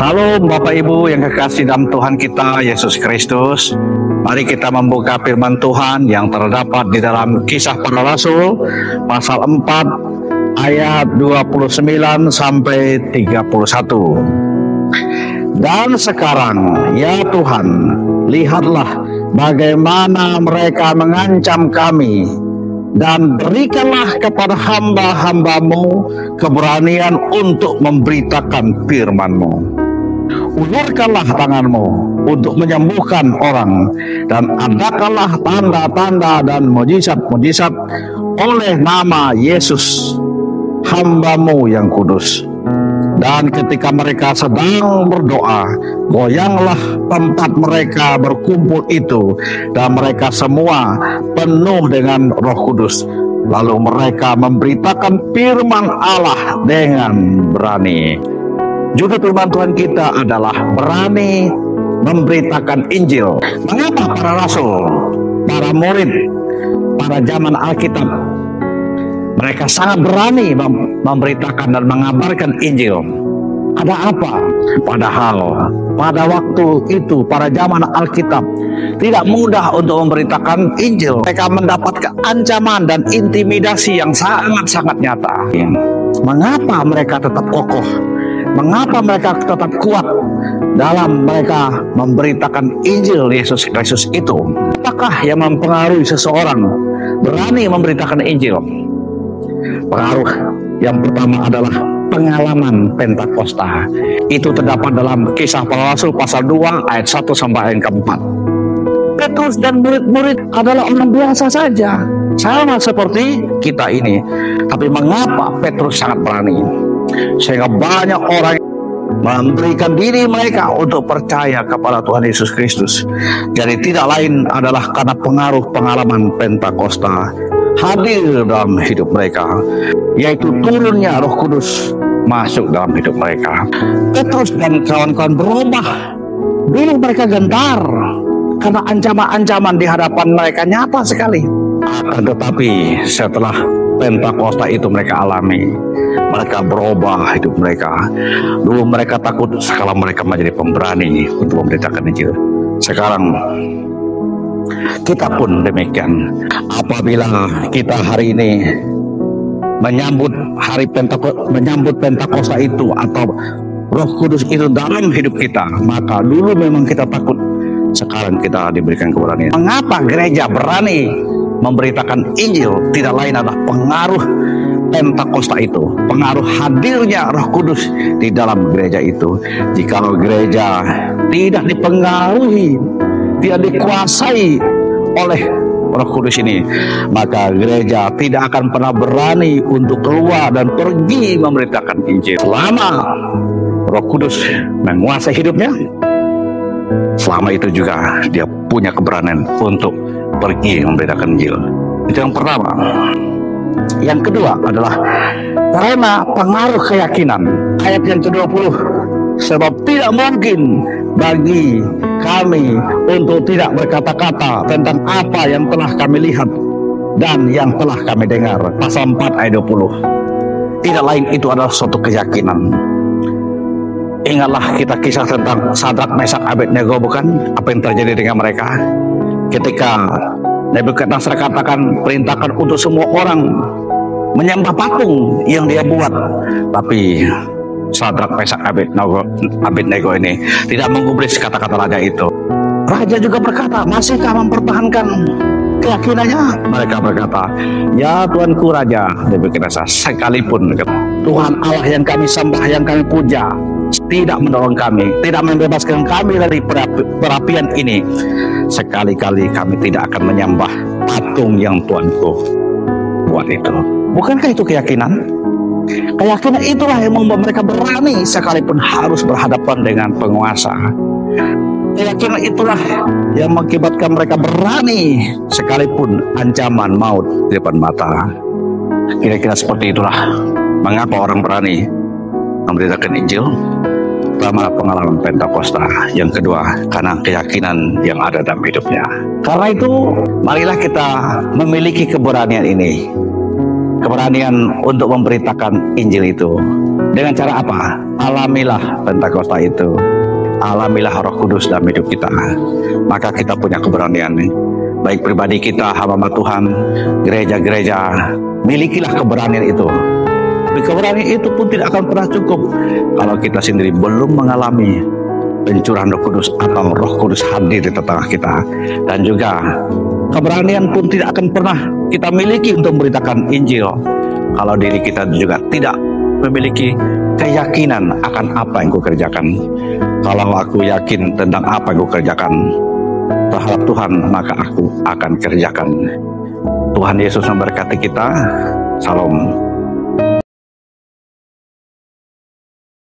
Salam Bapak Ibu yang kekasih dalam Tuhan kita Yesus Kristus. Mari kita membuka firman Tuhan yang terdapat di dalam Kisah Para Rasul pasal 4 ayat 29 sampai 31. Dan sekarang ya Tuhan, lihatlah bagaimana mereka mengancam kami, dan berikanlah kepada hamba-hambamu keberanian untuk memberitakan firman-Mu. Ulurkanlah tangan-Mu untuk menyembuhkan orang, dan adakanlah tanda-tanda dan mujizat-mujizat oleh nama Yesus, hamba-Mu yang kudus. Dan ketika mereka sedang berdoa, goyanglah tempat mereka berkumpul itu, dan mereka semua penuh dengan Roh Kudus. Lalu mereka memberitakan firman Allah dengan berani. Judul firman Tuhan kita adalah berani memberitakan Injil. Mengapa para rasul, para murid, para zaman Alkitab, mereka sangat berani memberitakan dan mengabarkan Injil? Ada apa? Padahal pada waktu itu, pada zaman Alkitab, tidak mudah untuk memberitakan Injil. Mereka mendapat ancaman dan intimidasi yang sangat-sangat nyata. Mengapa mereka tetap kokoh? Mengapa mereka tetap kuat dalam mereka memberitakan Injil Yesus Kristus itu? Apakah yang mempengaruhi seseorang berani memberitakan Injil? Pengaruh yang pertama adalah pengalaman Pentakosta. Itu terdapat dalam Kisah Para Rasul pasal 2 ayat 1 sampai ayat ke-4. Petrus dan murid-murid adalah orang biasa saja, sama seperti kita ini. Tapi mengapa Petrus sangat berani? Sehingga banyak orang memberikan diri mereka untuk percaya kepada Tuhan Yesus Kristus. Jadi tidak lain adalah karena pengaruh pengalaman Pentakosta hadir dalam hidup mereka, yaitu turunnya Roh Kudus masuk dalam hidup mereka. Petrus dan kawan-kawan berubah. Dulu mereka gentar karena ancaman-ancaman di hadapan mereka nyata sekali. Akan tetapi setelah Pentakosta itu mereka alami, mereka berubah hidup mereka. Dulu mereka takut, sekarang mereka menjadi pemberani untuk memberitakan Injil. Sekarang kita pun demikian. Apabila kita hari ini menyambut Pentakosta itu atau Roh Kudus itu dalam hidup kita, maka dulu memang kita takut, sekarang kita diberikan keberanian. Mengapa gereja berani memberitakan Injil? Tidak lain adalah pengaruh Pentakosta itu, pengaruh hadirnya Roh Kudus di dalam gereja itu. Jikalau gereja tidak dipengaruhi, tidak dikuasai oleh Roh Kudus ini, maka gereja tidak akan pernah berani untuk keluar dan pergi memberitakan Injil. Selama Roh Kudus menguasai hidupnya, selama itu juga dia punya keberanian untuk pergi memberitakan Injil. Itu yang pertama. Yang kedua adalah karena pengaruh keyakinan. Ayat yang ke-20, sebab tidak mungkin bagi kami untuk tidak berkata-kata tentang apa yang telah kami lihat dan yang telah kami dengar. Pasal 4 ayat 20. Tidak lain itu adalah suatu keyakinan. Ingatlah kita kisah tentang Sadrak, Mesak, Abednego, bukan? Apa yang terjadi dengan mereka ketika Nebukadnezar katakan, perintahkan untuk semua orang menyembah patung yang dia buat. Tapi Sadrak, Mesak, Abednego ini tidak menggubris kata-kata raja itu. Raja juga berkata, masihkah mempertahankan keyakinannya? Mereka berkata, ya Tuanku Raja Nebukadnezar, sekalipun Tuhan Allah yang kami sembah, yang kami puja, tidak menolong kami, tidak membebaskan kami dari perapian ini, sekali-kali kami tidak akan menyembah patung yang Tuanku buat itu. Bukankah itu keyakinan? Keyakinan itulah yang membuat mereka berani sekalipun harus berhadapan dengan penguasa. Keyakinan itulah yang mengakibatkan mereka berani sekalipun ancaman maut di depan mata. Kira-kira seperti itulah mengapa orang berani memberitakan Injil. Pertama, pengalaman Pentakosta. Yang kedua, karena keyakinan yang ada dalam hidupnya. Karena itu, marilah kita memiliki keberanian ini. Keberanian untuk memberitakan Injil itu. Dengan cara apa? Alamilah Pentakosta itu. Alamilah Roh Kudus dalam hidup kita. Maka kita punya keberanian nih. Baik pribadi kita, hamba Tuhan, gereja-gereja, milikilah keberanian itu. Tapi keberanian itu pun tidak akan pernah cukup kalau kita sendiri belum mengalami pencurahan Roh Kudus atau Roh Kudus hadir di tengah kita. Dan juga keberanian pun tidak akan pernah kita miliki untuk memberitakan Injil kalau diri kita juga tidak memiliki keyakinan akan apa yang kukerjakan. Kalau aku yakin tentang apa yang kukerjakan terhadap Tuhan, maka aku akan kerjakan. Tuhan Yesus memberkati kita. Salam.